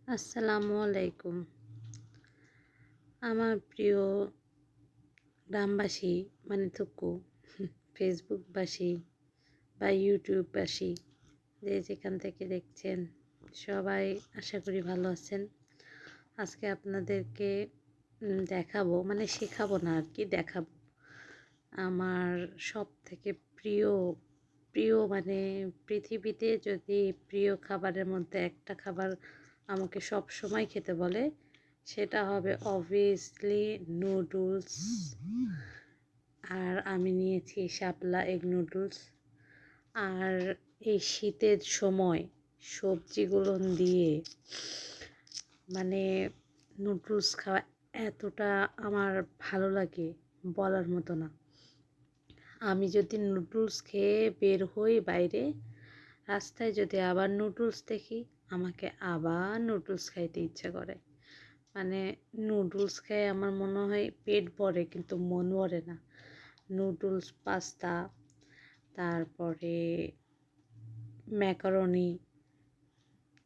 আসসালামু আলাইকুম। আমার প্রিয় গ্রামবাসী মানে থুকু, ফেসবুকবাসী বা ইউটিউববাসী, যে যেখান থেকে দেখছেন সবাই আশা করি ভালো আছেন। আজকে আপনাদেরকে দেখাবো, মানে শেখাবো না আর কি, দেখাবো আমার সব থেকে প্রিয় প্রিয় মানে পৃথিবীতে যদি প্রিয় খাবারের মধ্যে একটা খাবার আমাকে সব সময় খেতে বলে, সেটা হবে অবভিয়াসলি নুডলস। আর আমি নিয়েছি শাপলা এগ নুডলস। আর এই শীতের সময় সবজিগুলো দিয়ে মানে নুডলস খাওয়া এতটা আমার ভালো লাগে, বলার মতো না। আমি যদি নুডলস খেয়ে বের হই বাইরে, রাস্তায় যদি আবার নুডলস দেখি, আমাকে আবার নুডলস খাইতে ইচ্ছা করে। মানে নুডলস খেয়ে আমার মনে হয় পেট ভরে, কিন্তু মন ভরে না। নুডলস, পাস্তা, তারপরে ম্যাকারনি,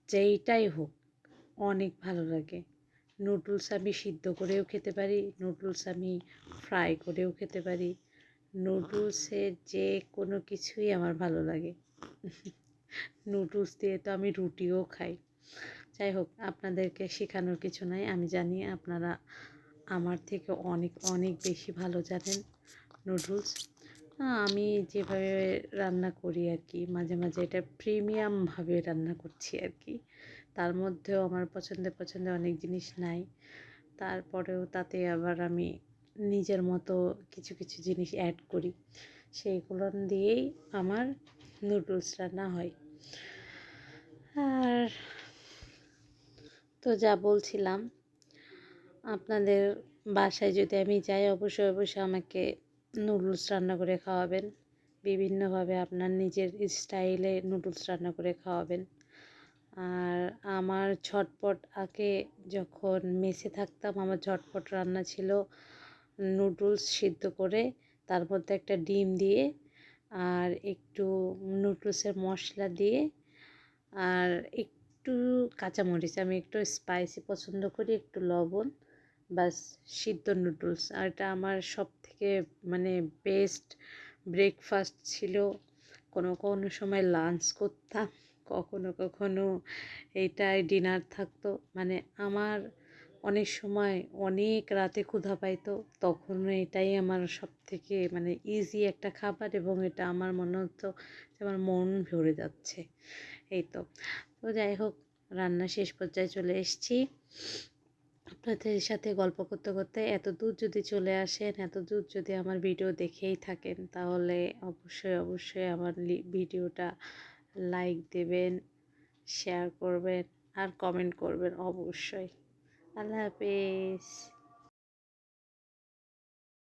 যেইটাই হোক অনেক ভালো লাগে। নুডলস আমি সিদ্ধ করেও খেতে পারি, নুডলস আমি ফ্রাই করেও খেতে পারি। নুডলসের যে কোনো কিছুই আমার ভালো লাগে। নুডলস দিয়ে তো আমি রুটিও খাই। যাই হোক, আপনাদেরকে শেখানোর কিছু নাই। আমি জানি আপনারা আমার থেকে অনেক অনেক বেশি ভালো জানেন নুডলস। আমি যেভাবে রান্না করি আর কি, মাঝে মাঝে এটা প্রিমিয়ামভাবে রান্না করছি আর কি। তার মধ্যেও আমার পছন্দের অনেক জিনিস নাই, তারপরেও তাতে আবার আমি নিজের মতো কিছু কিছু জিনিস অ্যাড করি, সেইগুলো দিয়েই আমার নুডলস রান্না হয়। আর তো যা বলছিলাম, আপনাদের বাসায় যদি আমি যাই, অবশ্যই অবশ্যই আমাকে নুডলস রান্না করে খাওয়াবেন। বিভিন্নভাবে আপনার নিজের স্টাইলে নুডলস রান্না করে খাওয়াবেন। আর আমার ঝটপট আগে যখন মেসে থাকতাম, আমার ঝটপট রান্না ছিল নুডলস সিদ্ধ করে তার মধ্যে একটা ডিম দিয়ে আর একটু নুডলসের মশলা দিয়ে আর একটু কাঁচামরিচ, আমি একটু স্পাইসি পছন্দ করি, একটু লবণ, বাস সিদ্ধ নুডলস। আর এটা আমার সব থেকে মানে বেস্ট ব্রেকফাস্ট ছিল। কোনো কোনো সময় লাঞ্চ করতাম, কখনো কখনো এইটাই ডিনার থাকতো। মানে আমার অনেক সময় অনেক রাতে ক্ষুধা পাইতো, তখন এটাই আমার সব থেকে মানে ইজি একটা খাবার, এবং এটা আমার মনে হতো যে আমার মন ভরে যাচ্ছে। এই তো তো যাই হোক, রান্না শেষ পর্যায়ে চলে এসেছি। আপনাদের সাথে গল্প করতে করতে এত দূর যদি চলে আসেন, এত দূর যদি আমার ভিডিও দেখেই থাকেন, তাহলে অবশ্যই অবশ্যই আমার ভিডিওটা লাইক দেবেন, শেয়ার করবেন আর কমেন্ট করবেন অবশ্যই। আল্লাহ হাফেজ।